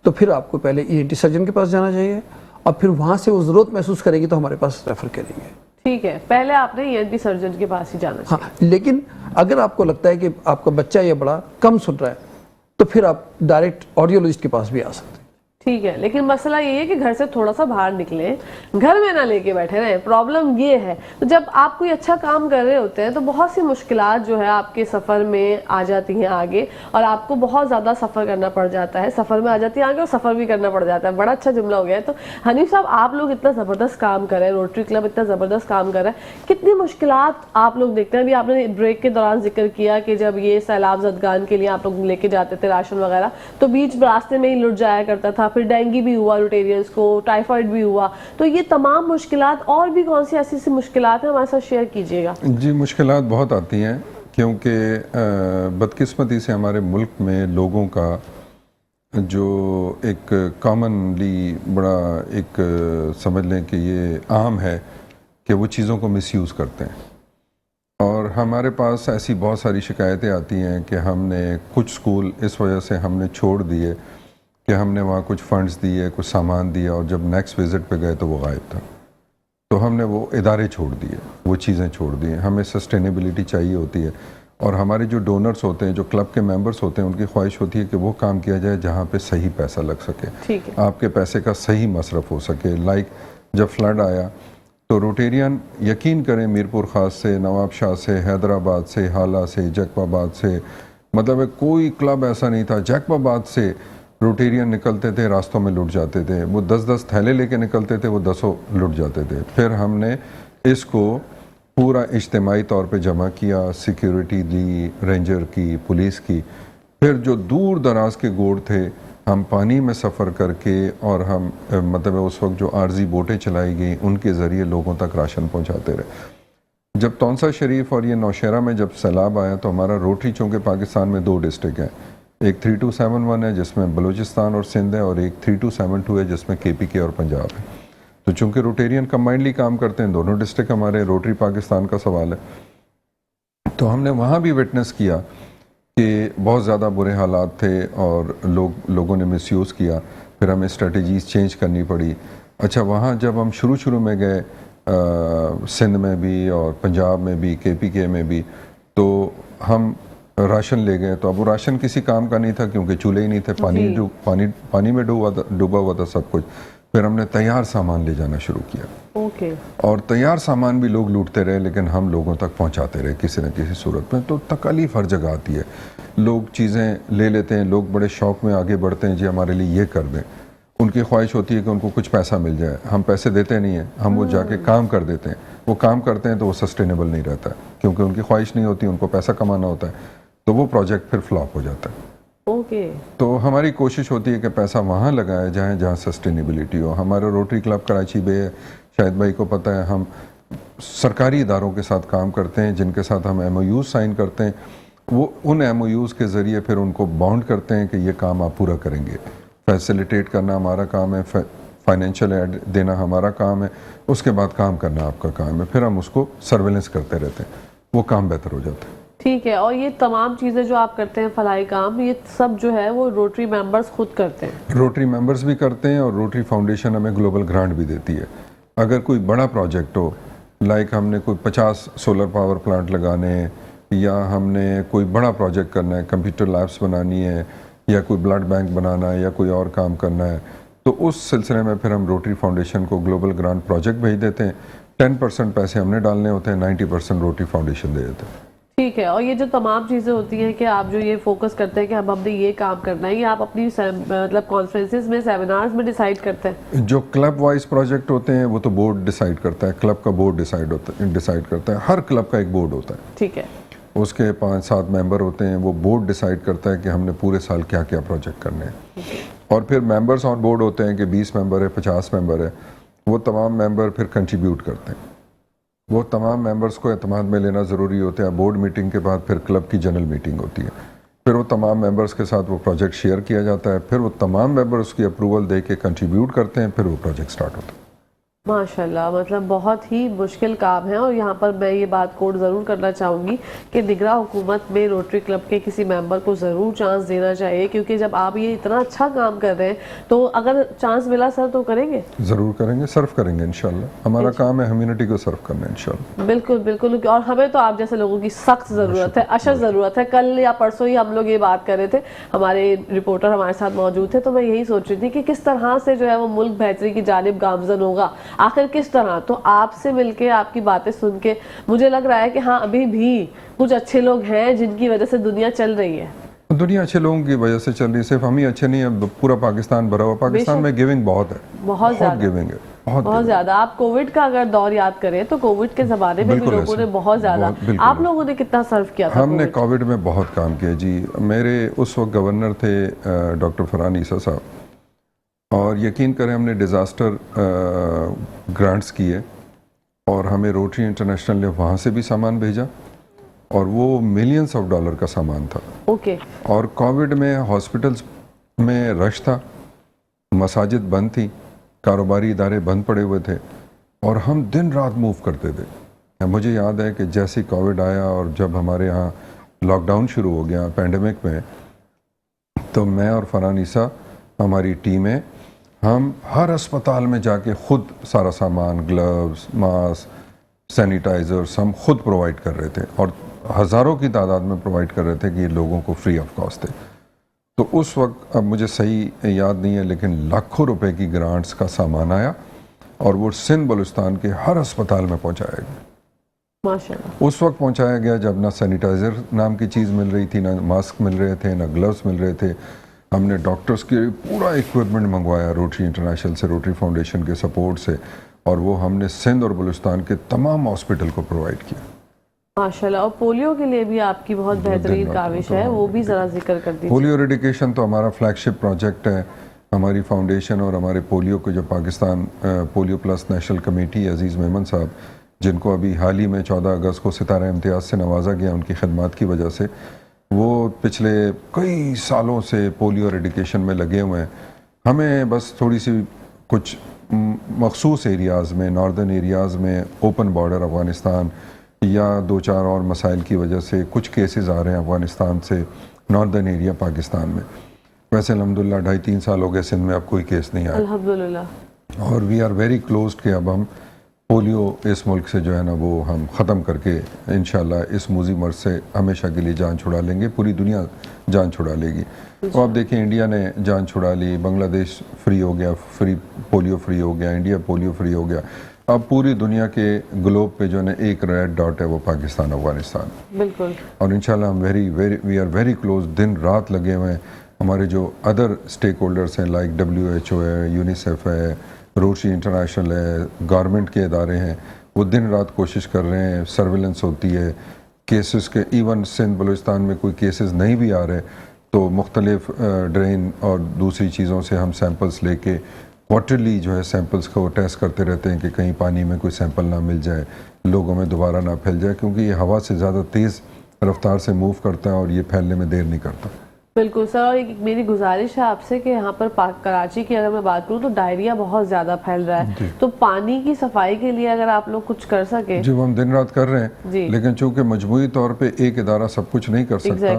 تو پھر آپ کو پہلے ENT سرجن کے پاس جانا چاہیے اور پھر وہاں سے وہ ضرورت محسوس کرے گی تو ہمارے پاس ریفر کریں گے. ٹھیک ہے, پہلے آپ نے ENT سرجن کے پاس ہی جانا چاہیے. ہاں, لیکن اگر آپ کو لگتا ہے کہ آپ کا بچہ یا بڑا کم سن رہا ہے تو پھر آپ ڈائریکٹ آڈیولوجسٹ کے پاس بھی آ سکتے ہیں. ٹھیک ہے, لیکن مسئلہ یہ ہے کہ گھر سے تھوڑا سا باہر نکلیں, گھر میں نہ لے کے بیٹھے رہیں. پرابلم یہ ہے تو جب آپ کوئی اچھا کام کر رہے ہوتے ہیں تو بہت سی مشکلات جو ہے آپ کے سفر میں آ جاتی ہیں آگے, اور آپ کو بہت زیادہ سفر کرنا پڑ جاتا ہے. سفر میں آ جاتی ہے آگے اور سفر بھی کرنا پڑ جاتا ہے. بڑا اچھا جملہ ہو گیا ہے. تو حنیف صاحب, آپ لوگ اتنا زبردست کام کر رہے ہیں, روٹری کلب اتنا زبردست کام کر رہا ہے, کتنی مشکلات آپ لوگ دیکھتے ہیں. ابھی آپ نے بریک کے دوران ذکر کیا کہ جب یہ سیلاب زدگان کے لیے آپ لوگ لے کے جاتے تھے راشن وغیرہ, تو بیچ راستے میں ہی لٹ جایا کرتا تھا, پھر ڈینگی بھی ہوا روٹیرینز کو, ٹائیفائڈ بھی ہوا. تو یہ تمام مشکلات, اور بھی کون سی ایسی مشکلات ہیں, ہمارے ساتھ شیئر کیجیے گا. جی, مشکلات بہت آتی ہیں کیونکہ بدقسمتی سے ہمارے ملک میں لوگوں کا جو ایک کامنلی بڑا ایک سمجھ لیں کہ یہ عام ہے کہ وہ چیزوں کو مس یوز کرتے ہیں. اور ہمارے پاس ایسی بہت ساری شکایتیں آتی ہیں کہ ہم نے کچھ سکول اس وجہ سے ہم نے چھوڑ دیے کہ ہم نے وہاں کچھ فنڈز دیے, کچھ سامان دیا, اور جب نیکسٹ وزٹ پہ گئے تو وہ غائب تھا. تو ہم نے وہ ادارے چھوڑ دیے, وہ چیزیں چھوڑ دی. ہمیں سسٹینیبلٹی چاہیے ہوتی ہے, اور ہمارے جو ڈونرز ہوتے ہیں, جو کلب کے ممبرز ہوتے ہیں, ان کی خواہش ہوتی ہے کہ وہ کام کیا جائے جہاں پہ صحیح پیسہ لگ سکے, ٹھیک ہے, آپ کے پیسے کا صحیح مصرف ہو سکے. لائک جب فلڈ آیا تو روٹیرین, یقین کریں, میرپور خاص سے, نواب شاہ سے, حیدرآباد سے, حالہ سے, جیکب آباد سے, مطلب کوئی کلب ایسا نہیں تھا. جیکب آباد سے روٹیرین نکلتے تھے, راستوں میں لٹ جاتے تھے. وہ 10 تھیلے لے کے نکلتے تھے, وہ 10 لٹ جاتے تھے. پھر ہم نے اس کو پورا اجتماعی طور پہ جمع کیا, سیکیورٹی دی, رینجر کی, پولیس کی. پھر جو دور دراز کے گوڑ تھے, ہم پانی میں سفر کر کے, اور ہم مطلب اس وقت جو عارضی بوٹیں چلائی گئیں ان کے ذریعے لوگوں تک راشن پہنچاتے رہے. جب تونسا شریف اور یہ نوشہرہ میں جب سیلاب آیا تو ہمارا روٹری, چونکہ پاکستان میں 2 ڈسٹرکٹ ہیں, ایک 3271 ہے جس میں بلوچستان اور سندھ ہے, اور ایک 3272 ہے جس میں KPK اور پنجاب ہے. تو چونکہ روٹیرین کمبائنڈلی کام کرتے ہیں, دونوں ڈسٹرکٹ ہمارے, روٹری پاکستان کا سوال ہے, تو ہم نے وہاں بھی وٹنس کیا کہ بہت زیادہ برے حالات تھے اور لوگوں نے مس یوز کیا. پھر ہمیں اسٹریٹجیز چینج کرنی پڑی. اچھا, وہاں جب ہم شروع میں گئے, سندھ میں بھی اور پنجاب میں بھی, KPK میں بھی, تو ہم راشن لے گئے. تو اب وہ راشن کسی کام کا نہیں تھا کیونکہ چولہے ہی نہیں تھے, پانی میں ڈوبا ہوا تھا سب کچھ. پھر ہم نے تیار سامان لے جانا شروع کیا, اور تیار سامان بھی لوگ لوٹتے رہے, لیکن ہم لوگوں تک پہنچاتے رہے کسی نہ کسی صورت میں. تو تکالیف ہر جگہ آتی ہے, لوگ چیزیں لے لیتے ہیں, لوگ بڑے شوق میں آگے بڑھتے ہیں, جی ہمارے لیے یہ کر دیں. ان کی خواہش ہوتی ہے کہ ان کو کچھ پیسہ مل جائے. ہم پیسے دیتے نہیں ہیں, ہم وہ جا کے کام کر دیتے ہیں. وہ کام کرتے ہیں تو وہ سسٹینیبل نہیں رہتا, کیونکہ ان کی خواہش نہیں ہوتی, ان کو پیسہ کمانا ہوتا ہے, تو وہ پروجیکٹ پھر فلاپ ہو جاتا ہے. تو ہماری کوشش ہوتی ہے کہ پیسہ وہاں لگایا جائے جہاں سسٹینیبلٹی ہو. ہمارا روٹری کلب کراچی بے ہے, شاہد بھائی کو پتہ ہے, ہم سرکاری اداروں کے ساتھ کام کرتے ہیں جن کے ساتھ ہم MOUs سائن کرتے ہیں. وہ ان MOUs کے ذریعے پھر ان کو بانڈ کرتے ہیں کہ یہ کام آپ پورا کریں گے. فیسیلیٹیٹ کرنا ہمارا کام ہے, فائنینشیل ایڈ دینا ہمارا کام ہے, اس کے بعد کام کرنا آپ کا کام ہے. پھر ہم اس کو سرویلنس کرتے رہتے ہیں, وہ کام بہتر ہو جاتا ہے. ٹھیک ہے. اور یہ تمام چیزیں جو آپ کرتے ہیں فلاحی کام, یہ سب جو ہے وہ روٹری ممبرز خود کرتے ہیں؟ روٹری ممبرز بھی کرتے ہیں, اور روٹری فاؤنڈیشن ہمیں گلوبل گرانٹ بھی دیتی ہے. اگر کوئی بڑا پروجیکٹ ہو, لائک ہم نے کوئی 50 سولر پاور پلانٹ لگانے ہیں, یا ہم نے کوئی بڑا پروجیکٹ کرنا ہے, کمپیوٹر لیبس بنانی ہے, یا کوئی بلڈ بینک بنانا ہے, یا کوئی اور کام کرنا ہے, تو اس سلسلے میں پھر ہم روٹری فاؤنڈیشن کو گلوبل گرانٹ پروجیکٹ بھیج دیتے ہیں. 10% پیسے ہم نے ڈالنے ہوتے ہیں, 90% روٹری فاؤنڈیشن دے دیتے ہیں. ٹھیک ہے. اور یہ جو تمام چیزیں ہوتی ہیں کہ آپ جو یہ فوکس کرتے ہیں کہ ہم نے یہ کام کرنا ہے, یہ آپ اپنی مطلب کانفرنسز میں, سیمینارز میں ڈیسائیڈ کرتے ہیں؟ جو کلب وائز پروجیکٹ ہوتے ہیں وہ تو بورڈ ڈیسائیڈ کرتا ہے, کلب کا بورڈ ڈیسائیڈ کرتا ہے. ہر کلب کا ایک بورڈ ہوتا ہے, ٹھیک ہے, اس کے 5-7 ممبر ہوتے ہیں. وہ بورڈ ڈیسائیڈ کرتا ہے کہ ہم نے پورے سال کیا کیا پروجیکٹ کرنے ہیں. اور پھر ممبرز آن بورڈ ہوتے ہیں کہ 20 ممبر ہے, 50 ممبر ہے. وہ تمام ممبر پھر کنٹریبیوٹ کرتے ہیں. وہ تمام ممبرز کو اعتماد میں لینا ضروری ہوتا ہے. بورڈ میٹنگ کے بعد پھر کلب کی جنرل میٹنگ ہوتی ہے. پھر وہ تمام ممبرز کے ساتھ وہ پروجیکٹ شیئر کیا جاتا ہے. پھر وہ تمام ممبر اس کی اپروول دے کے کنٹریبیوٹ کرتے ہیں. پھر وہ پروجیکٹ سٹارٹ ہوتا ہے. ماشاءاللہ, مطلب بہت ہی مشکل کام ہے. اور یہاں پر میں یہ بات کوٹ ضرور کرنا چاہوں گی کہ نگراں حکومت میں روٹری کلب کے کسی ممبر کو ضرور چانس دینا چاہیے, کیونکہ جب آپ یہ اتنا اچھا کام کر رہے ہیں تو اگر چانس ملا سر تو کریں گے, ضرور کریں گے, سرو کریں گے انشاءاللہ. ہمارا کام ہے کمیونٹی کو سرو کرنا انشاءاللہ. بالکل بالکل. اور ہمیں تو آپ جیسے لوگوں کی سخت ضرورت ہے, اشد ضرورت ہے. کل یا پرسوں ہی ہم لوگ یہ بات کر رہے تھے, ہمارے رپورٹر ہمارے ساتھ موجود تھے, تو میں یہی سوچ رہی تھی کہ کس طرح سے جو ہے وہ ملک بہتری کی جانب گامزن ہوگا, آخر کس طرح. تو آپ سے مل کے, آپ کی باتیں سن کے مجھے لگ رہا ہے کہ ہاں ابھی بھی کچھ اچھے لوگ ہیں جن کی وجہ سے دنیا چل رہی ہے. دنیا اچھے لوگوں کی وجہ سے چل رہی ہے, صرف ہم ہی اچھے نہیں ہیں, پورا پاکستان بھرا ہوا. پاکستان میں گیونگ بہت ہے, بہت زیادہ گیونگ ہے, بہت زیادہ. آپ کووڈ کا اگر دور یاد کریں تو کووڈ کے زمانے میں بھی لوگوں نے بہت زیادہ, آپ لوگوں نے کتنا سرو کیا تھا؟ ہم نے کووڈ میں بہت کام کیا جی. میرے اس وقت گورنر تھے ڈاکٹر فرحان عیسیٰ صاحب, اور یقین کریں ہم نے ڈیزاسٹر گرانٹس کیے, اور ہمیں روٹری انٹرنیشنل نے وہاں سے بھی سامان بھیجا, اور وہ ملینز آف ڈالر کا سامان تھا. اوکے. اور کووڈ میں ہاسپٹلز میں رش تھا, مساجد بند تھی, کاروباری ادارے بند پڑے ہوئے تھے, اور ہم دن رات موو کرتے تھے. مجھے یاد ہے کہ جیسے کووڈ آیا اور جب ہمارے ہاں لاک ڈاؤن شروع ہو گیا پینڈیمک میں, تو میں اور فرحان عیسیٰ, ہماری ٹیمیں, ہم ہر اسپتال میں جا کے خود سارا سامان, گلوز, ماسک, سینیٹائزرز ہم خود پرووائڈ کر رہے تھے, اور ہزاروں کی تعداد میں پرووائڈ کر رہے تھے کہ یہ لوگوں کو فری آف کاسٹ تھے. تو اس وقت, اب مجھے صحیح یاد نہیں ہے, لیکن لاکھوں روپے کی گرانٹس کا سامان آیا, اور وہ سندھ بلوچستان کے ہر اسپتال میں پہنچایا گیا. ماشاءاللہ. اس وقت پہنچایا گیا جب نہ سینیٹائزر نام کی چیز مل رہی تھی, نہ ماسک مل رہے تھے, نہ گلوز مل رہے تھے. ہم نے ڈاکٹرز کے پورا ایکوپمنٹ منگوایا روٹری انٹرنیشنل سے, روٹری فاؤنڈیشن کے سپورٹ سے, اور وہ ہم نے سندھ اور بلوچستان کے تمام ہاسپٹل کو پرووائڈ کیا. ماشاءاللہ. اور پولیو کے لیے بھی آپ کی بہت بہترین کاوش ہے, وہ بھی ذرا ذکر کر دیجیے. پولیو ایریڈیکیشن تو ہمارا فلیگ شپ پروجیکٹ ہے. ہماری فاؤنڈیشن اور ہمارے پولیو کو جو Pakistan polio plus national committee, Aziz Memon صاحب, جن کو ابھی حال ہی میں 14 اگست کو ستارہ امتیاز سے نوازا گیا ان کی خدمات کی وجہ سے, وہ پچھلے کئی سالوں سے پولیو ایریڈیکیشن میں لگے ہوئے ہیں. ہمیں بس تھوڑی سی کچھ مخصوص ایریاز میں, ناردرن ایریاز میں, اوپن بارڈر افغانستان یا 2-4 اور مسائل کی وجہ سے کچھ کیسز آ رہے ہیں افغانستان سے ناردرن ایریا پاکستان میں. ویسے الحمدللہ 2.5-3 سال ہو گئے سندھ میں اب کوئی کیس نہیں آیا الحمدللہ. اور وی آر ویری کلوز کہ اب ہم پولیو اس ملک سے جو ہے نا وہ ہم ختم کر کے انشاءاللہ اس موذی مرض سے ہمیشہ کے لیے جان چھڑا لیں گے. پوری دنیا جان چھڑا لے گی. تو آپ دیکھیں انڈیا نے جان چھڑا لی, بنگلہ دیش فری ہو گیا, پولیو فری ہو گیا, انڈیا پولیو فری ہو گیا. اب پوری دنیا کے گلوب پہ جو ہے نا ایک ریڈ ڈاٹ ہے, وہ پاکستان افغانستان. بالکل. اور انشاءاللہ ہم وی آر ویری کلوز, دن رات لگے ہوئے ہیں. ہمارے جو ادر اسٹیک ہولڈرس ہیں لائک WHO ہے, یونیسیف ہے, روٹری انٹرنیشنل ہے, گورنمنٹ کے ادارے ہیں, وہ دن رات کوشش کر رہے ہیں. سرویلنس ہوتی ہے کیسز کے, ایون سندھ بلوچستان میں کوئی کیسز نہیں بھی آ رہے تو مختلف ڈرین اور دوسری چیزوں سے ہم سیمپلز لے کے کوارٹرلی جو ہے سیمپلز کو ٹیسٹ کرتے رہتے ہیں کہ کہیں پانی میں کوئی سیمپل نہ مل جائے, لوگوں میں دوبارہ نہ پھیل جائے, کیونکہ یہ ہوا سے زیادہ تیز رفتار سے موو کرتا ہے اور یہ پھیلنے میں دیر نہیں کرتا. بالکل سر. اور ایک میری گزارش ہے آپ سے کہ یہاں پر کراچی کی اگر میں بات کروں تو ڈائریا بہت زیادہ پھیل رہا ہے, تو پانی کی صفائی کے لیے اگر آپ لوگ کچھ کر سکیں. جو ہم دن رات کر رہے ہیں, لیکن چونکہ مجموعی طور پہ ایک ادارہ سب کچھ نہیں کر سکتا,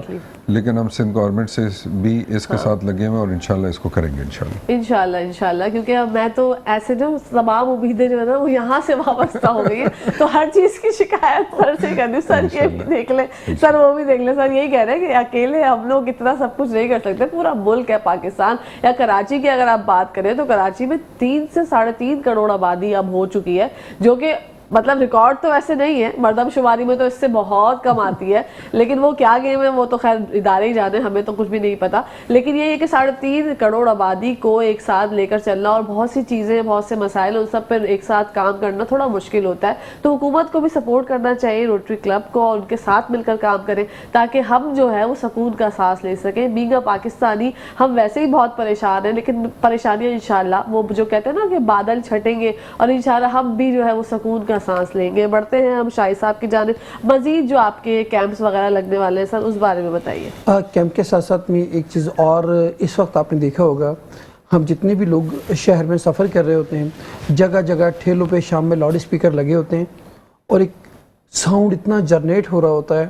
لیکن ہم سندھ گورنمنٹ سے بھی اس کے ساتھ لگے ہوئے اور انشاءاللہ اس کو کریں گے انشاءاللہ, کیونکہ میں تو ایسے جو تمام امیدیں جو ہے نا وہ یہاں سے وابستہ ہو گئی ہیں, تو ہر چیز کی شکایت سر سے کرنی. سر یہ بھی دیکھ لیں, سر وہ بھی دیکھ لیں. سر یہی کہہ رہے ہیں کہ اکیلے ہم لوگ اتنا سب کچھ نہیں کر سکتے, پورا ملک ہے پاکستان. یا کراچی کی اگر آپ بات کریں تو کراچی میں 3 سے 3.5 کروڑ آبادی اب ہو چکی ہے, جو کہ مطلب ریکارڈ تو ایسے نہیں ہے, مردم شماری میں تو اس سے بہت کم آتی ہے, لیکن وہ کیا گیم ہے وہ تو خیر ادارے ہی جانے, ہمیں تو کچھ بھی نہیں پتا. لیکن یہ ہے کہ 3.5 کروڑ آبادی کو ایک ساتھ لے کر چلنا اور بہت سی چیزیں, بہت سے مسائل, ان سب پر ایک ساتھ کام کرنا تھوڑا مشکل ہوتا ہے. تو حکومت کو بھی سپورٹ کرنا چاہیے, روٹری کلب کو, اور ان کے ساتھ مل کر کام کریں تاکہ ہم جو ہے وہ سکون کا سانس لے سکیں. بینگ اے پاکستانی ہم ویسے ہی بہت پریشان ہیں, لیکن پریشانیاں انشاءاللہ وہ جو کہتے ہیں نا کہ بادل چھٹیں گے, اور انشاءاللہ ہم بھی جو ہے وہ سکون کا سانس لیں گے. بڑھتے ہیں ہم شاہد صاحب کی جانب. مزید جو آپ کے کیمپس وغیرہ لگنے والے ہیں سر, اس بارے میں بتائیے. کیمپ کے ساتھ ساتھ میں ایک چیز اور, اس وقت آپ نے دیکھا ہوگا ہم جتنے بھی لوگ شہر میں سفر کر رہے ہوتے ہیں, جگہ جگہ ٹھیلوں پہ شام میں لاؤڈ اسپیکر لگے ہوتے ہیں, اور ایک ساؤنڈ اتنا جنریٹ ہو رہا ہوتا ہے,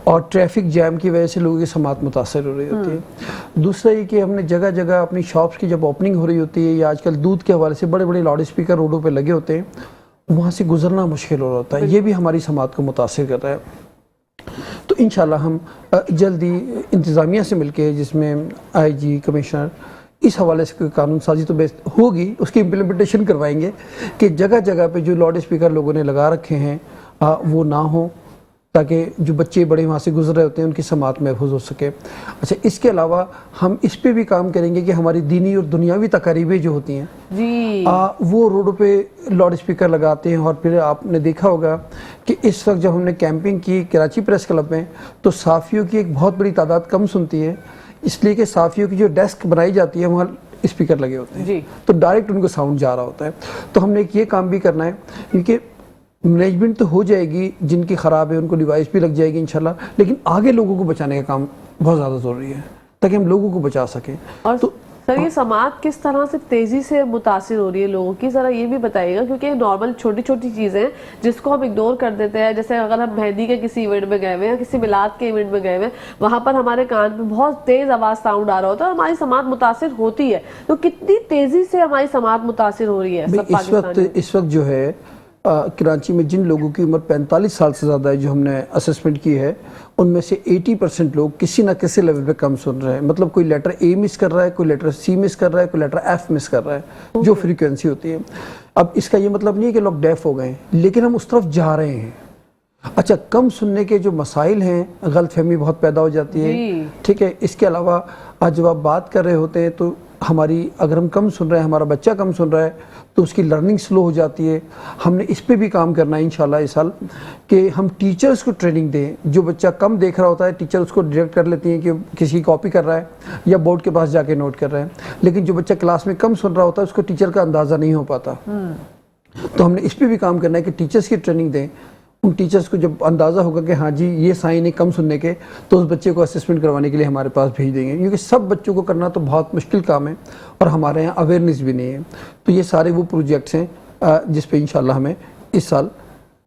اور ٹریفک جیم کی وجہ سے لوگوں کی سماعت متاثر ہو رہی ہوتی ہے. دوسرا یہ کہ ہم نے جگہ جگہ اپنی شاپس کی جب اوپننگ ہو رہی ہوتی ہے, یا آج کل دودھ کے حوالے سے بڑے بڑے لاؤڈ اسپیکر روڈوں پہ لگے ہوتے ہیں, وہاں سے گزرنا مشکل ہو رہا ہوتا ہے. یہ بھی ہماری سماعت کو متاثر کر رہا ہے. تو انشاءاللہ ہم جلدی انتظامیہ سے مل کے, جس میں آئی جی, کمشنر, اس حوالے سے کوئی قانون سازی تو ہوگی, اس کی امپلیمنٹیشن کروائیں گے کہ جگہ جگہ پہ جو لاؤڈ اسپیکر لوگوں نے لگا رکھے ہیں وہ نہ ہوں, تاکہ جو بچے بڑے وہاں سے گزر رہے ہوتے ہیں ان کی سماعت محفوظ ہو سکے. اچھا, اس کے علاوہ ہم اس پہ بھی کام کریں گے کہ ہماری دینی اور دنیاوی تقاریبیں جو ہوتی ہیں وہ روڈوں پہ لاؤڈ اسپیکر لگاتے ہیں. اور پھر آپ نے دیکھا ہوگا کہ اس وقت جب ہم نے کیمپنگ کی کراچی پریس کلب میں, تو صحافیوں کی ایک بہت بڑی تعداد کم سنتی ہے, اس لیے کہ صحافیوں کی جو ڈیسک بنائی جاتی ہے وہاں اسپیکر لگے ہوتے ہیں, تو ڈائریکٹ ان کو ساؤنڈ جا رہا ہوتا ہے. تو ہم نے ایک یہ کام بھی کرنا ہے, کیونکہ مینجمنٹ تو ہو جائے گی, جن کی خراب ہے ان کو ڈیوائس بھی لگ جائے گی انشاءاللہ, لیکن آگے لوگوں کو بچانے کا کام بہت زیادہ ضروری ہے تاکہ ہم لوگوں کو بچا سکیں. اور سر یہ سماعت کس طرح سے تیزی سے متاثر ہو رہی ہے لوگوں کی, ذرا یہ بھی بتائیے گا, کیونکہ نارمل چھوٹی چھوٹی چیزیں جس کو ہم اگنور کر دیتے ہیں. جیسے اگر ہم مہندی کے کسی ایونٹ میں گئے ہوئے ہیں, کسی میلاد کے ایونٹ میں گئے ہوئے ہیں, وہاں پر ہمارے کان پہ بہت تیز آواز ساؤنڈ آ رہا ہوتا ہے, ہماری سماعت متاثر ہوتی ہے. تو کتنی تیزی سے ہماری سماعت متاثر ہو رہی ہے سب پاکستانی؟ اس وقت جو ہے کراچی میں جن لوگوں کی عمر 45 سال سے زیادہ ہے, جو ہم نے اسسمنٹ کی ہے, ان میں سے 80% لوگ کسی نہ کسی لیول پہ کم سن رہے ہیں. مطلب کوئی لیٹر اے مس کر رہا ہے, کوئی لیٹر سی مس کر رہا ہے, کوئی لیٹر ایف مس کر رہا ہے, جو فریکوینسی ہوتی ہے. اب اس کا یہ مطلب نہیں ہے کہ لوگ ڈیف ہو گئے ہیں, لیکن ہم اس طرف جا رہے ہیں. اچھا, کم سننے کے جو مسائل ہیں, غلط فہمی بہت پیدا ہو جاتی ہے, ٹھیک ہے. اس کے علاوہ آج جب آپ بات کر رہے ہوتے ہیں تو ہماری, اگر ہم کم سن رہے ہیں, ہمارا بچہ کم سن رہا ہے, تو اس کی لرننگ سلو ہو جاتی ہے. ہم نے اس پہ بھی کام کرنا ہے انشاءاللہ اس سال, کہ ہم ٹیچرز کو ٹریننگ دیں. جو بچہ کم دیکھ رہا ہوتا ہے, ٹیچر اس کو ڈائریکٹ کر لیتی ہیں کہ کسی کاپی کر رہا ہے یا بورڈ کے پاس جا کے نوٹ کر رہا ہے, لیکن جو بچہ کلاس میں کم سن رہا ہوتا ہے اس کو ٹیچر کا اندازہ نہیں ہو پاتا. تو ہم نے اس پہ بھی کام کرنا ہے کہ ٹیچرز کی ٹریننگ دیں. ان ٹیچرز کو جب اندازہ ہوگا کہ ہاں جی یہ سائن ہے کم سننے کے, تو اس بچے کو اسسمنٹ کروانے کے لیے ہمارے پاس بھیج دیں گے, کیونکہ سب بچوں کو کرنا تو بہت مشکل کام ہے اور ہمارے یہاں اویئرنیس بھی نہیں ہے. تو یہ سارے وہ پروجیکٹس ہیں جس پہ انشاءاللہ ہمیں اس سال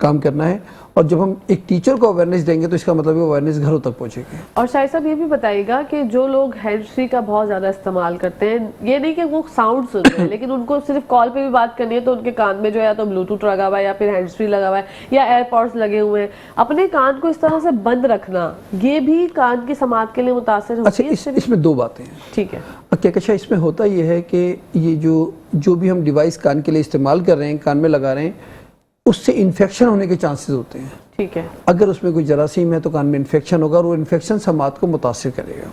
کام کرنا ہے. اور جب ہم ایک ٹیچر کو اویئرنیس دیں گے تو اس کا مطلب ہے اویئرنیس گھروں تک پہنچے گی. اور شاہد صاحب یہ بھی بتائیے گا کہ جو لوگ ہینڈ فری کا بہت زیادہ استعمال کرتے ہیں, یہ نہیں کہ وہ ساؤنڈ سن رہے ہیں, لیکن ان کو صرف کال پہ بھی بات کرنی ہے تو ان کے کان میں جو ہے تو بلوٹوتھ لگا ہوا ہے یا پھر ہینڈ فری لگا ہوا ہے یا ایئر پوڈس لگے ہوئے ہیں, اپنے کان کو اس طرح سے بند رکھنا, یہ بھی کان کی سماعت کے لیے متاثر ہوتی ہے. اس میں دو باتیں ہیں. ٹھیک ہے. کہکشاں اس میں ہوتا یہ ہے کہ یہ جو بھی ہم ڈیوائس کان کے لیے استعمال کر رہے ہیں, کان میں لگا رہے ہیں, اس سے انفیکشن ہونے کے چانسز ہوتے ہیں. ٹھیک ہے. اگر اس میں کوئی جراثیم ہے تو کان میں انفیکشن ہوگا اور وہ انفیکشن سماعت کو متاثر کرے گا.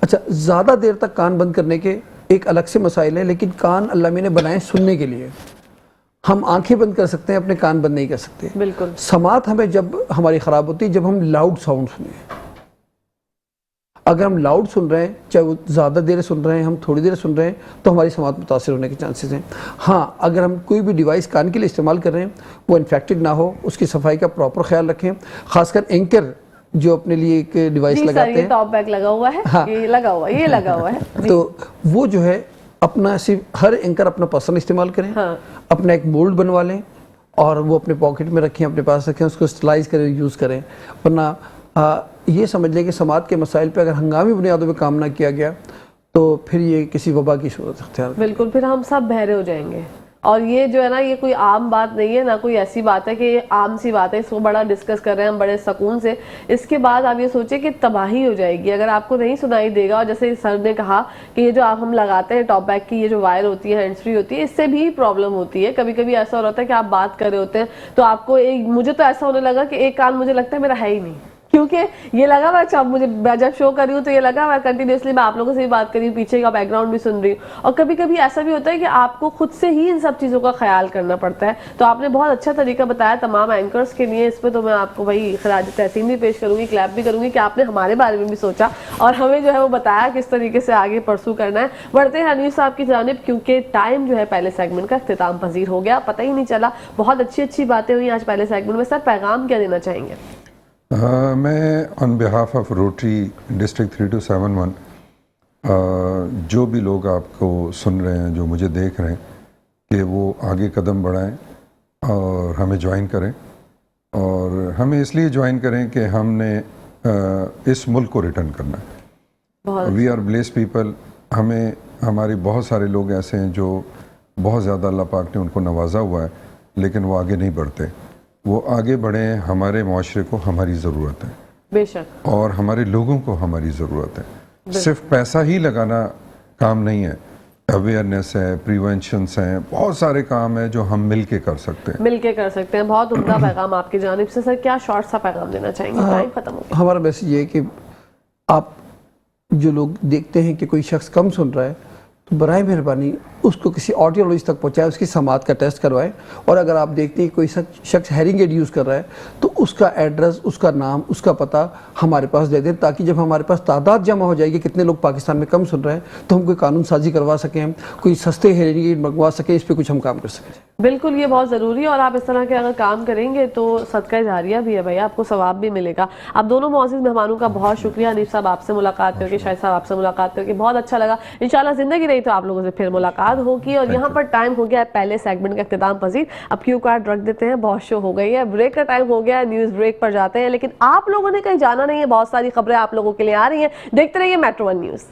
اچھا, زیادہ دیر تک کان بند کرنے کے ایک الگ سے مسائل ہیں, لیکن کان اللہ میں نے بنائے سننے کے لیے. ہم آنکھیں بند کر سکتے ہیں, اپنے کان بند نہیں کر سکتے. بالکل. سماعت ہمیں جب ہماری خراب ہوتی ہے جب ہم لاؤڈ ساؤنڈ سنیں. اگر ہم لاؤڈ سن رہے ہیں, چاہے وہ زیادہ دیر سن رہے ہیں, ہم تھوڑی دیر سن رہے ہیں, تو ہماری سماعت متاثر ہونے کے چانسز ہیں. ہاں, اگر ہم کوئی بھی ڈیوائس کان کے لیے استعمال کر رہے ہیں وہ انفیکٹڈ نہ ہو, اس کی صفائی کا پراپر خیال رکھیں. خاص کر اینکر جو اپنے لیے ایک ڈیوائس جی سر، لگاتے یہ ہیں، ٹاپ بیک لگا ہوا ہے، ہاں۔ یہ لگا ہوا ہے، یہ لگا ہوا ہے تو وہ جو ہے اپنا صرف ہر اینکر اپنا پرسنل استعمال کریں، ہاں۔ اپنا ایک مولڈ بنوا لیں اور وہ اپنے پاکٹ میں رکھیں، اپنے پاس رکھیں، اس کو اسٹلائز کریں، یوز کریں. ورنہ یہ سمجھ لیں کہ سماعت کے مسائل پہ اگر ہنگامی بنیادوں پہ کام نہ کیا گیا تو پھر یہ کسی وبا کی صورت اختیار کرے. بالکل، پھر ہم سب بہرے ہو جائیں گے. اور یہ جو ہے نا، یہ کوئی عام بات نہیں ہے، نہ کوئی ایسی بات ہے کہ یہ عام سی بات ہے، اس کو بڑا ڈسکس کر رہے ہیں ہم بڑے سکون سے. اس کے بعد آپ یہ سوچیں کہ تباہی ہو جائے گی اگر آپ کو نہیں سنائی دے گا. اور جیسے سر نے کہا کہ یہ جو آپ ہم لگاتے ہیں ٹاپ بیک کی، یہ جو وائر ہوتی ہے، ہینڈز فری ہوتی ہے، اس سے بھی پرابلم ہوتی ہے. کبھی کبھی ایسا ہو رہا ہے کہ آپ بات کر رہے ہوتے ہیں تو آپ کو مجھے تو ایسا ہونے لگا کہ ایک کان مجھے لگتا ہے میرا ہے ہی نہیں، کیونکہ یہ لگا ہوا اچھا مجھے جب شو کر رہی ہوں تو یہ لگا ہوا کنٹینیوسلی میں آپ لوگوں سے بھی بات کر رہی ہوں، پیچھے کا بیک گراؤنڈ بھی سن رہی ہوں. اور کبھی کبھی ایسا بھی ہوتا ہے کہ آپ کو خود سے ہی ان سب چیزوں کا خیال کرنا پڑتا ہے. تو آپ نے بہت اچھا طریقہ بتایا تمام اینکرز کے لیے. اس پہ تو میں آپ کو وہی خراج تحسین بھی پیش کروں گی، کلیپ بھی کروں گی کہ آپ نے ہمارے بارے میں بھی سوچا اور ہمیں جو ہے وہ بتایا کس طریقے سے آگے پرسو کرنا ہے. بڑھتے ہیں انیس صاحب کی جانب، کیونکہ ٹائم جو ہے پہلے سیگمنٹ کا اختتام پذیر ہو گیا، پتہ ہی نہیں چلا. بہت اچھی باتیں ہوئی آج پہلے سیگمنٹ میں. سر پیغام کیا دینا چاہیں گے؟ میں آن بہاف آف روٹری ڈسٹرکٹ 3271 جو بھی لوگ آپ کو سن رہے ہیں، جو مجھے دیکھ رہے ہیں، کہ وہ آگے قدم بڑھائیں اور ہمیں جوائن کریں. اور ہمیں اس لیے جوائن کریں کہ ہم نے اس ملک کو ریٹرن کرنا ہے. We are bless people. ہمیں ہمارے بہت سارے لوگ ایسے ہیں جو بہت زیادہ اللہ پاک نے ان کو نوازا ہوا ہے، لیکن وہ آگے نہیں بڑھتے. وہ آگے بڑھیں. ہمارے معاشرے کو ہماری ضرورت ہے، بے شک، اور ہمارے لوگوں کو ہماری ضرورت ہے. صرف پیسہ ہی لگانا کام نہیں ہے. اویئرنیس ہے، پریونشنس ہیں، بہت سارے کام ہیں جو ہم مل کے کر سکتے ہیں. مل کے کر سکتے ہیں. بہت عمدہ پیغام آپ کی جانب سے. سر کیا شارٹ سا پیغام دینا چاہیں گے؟ ٹائم ختم ہو گیا. ہمارا میسج یہ ہے کہ آپ جو لوگ دیکھتے ہیں کہ کوئی شخص کم سن رہا ہے تو برائے مہربانی اس کو کسی آڈیولوجسٹ تک پہنچائے، اس کی سماعت کا ٹیسٹ کروائے. اور اگر آپ دیکھتے ہیں کہ کوئی شخص ہیرنگ ایڈ یوز کر رہا ہے تو اس کا ایڈریس، اس کا نام، اس کا پتہ ہمارے پاس دے دیں، تاکہ جب ہمارے پاس تعداد جمع ہو جائے گی کتنے لوگ پاکستان میں کم سن رہے ہیں تو ہم کوئی قانون سازی کروا سکیں، کوئی سستے ہیرنگ ایڈ منگوا سکیں، اس پہ کچھ ہم کام کر سکیں. بالکل، یہ بہت ضروری ہے. اور آپ اس طرح کے اگر کام کریں گے تو صدقہ جاریہ بھی ہے بھائی، آپ کو ثواب بھی ملے گا. آپ دونوں معزز مہمانوں کا بہت شکریہ. حنیف صاحب آپ سے ملاقات کر کے، شاہد صاحب آپ سے ملاقات کر کے بہت اچھا لگا. انشاءاللہ زندگی رہی تو آپ لوگوں سے پھر ملاقات ہوگی. اور یہاں پر ٹائم ہو گیا ہے پہلے سیگمنٹ کا اختتام پذیر. اب کیو کارڈ رکھ دیتے ہیں، بہت شو ہو گئی ہے، بریک کا ٹائم ہو گیا ہے، نیوز بریک پر جاتے ہیں. لیکن آپ لوگوں نے کہیں جانا نہیں ہے، بہت ساری خبریں آپ لوگوں کے لیے آ رہی ہیں. دیکھتے رہیے میٹرو ون نیوز.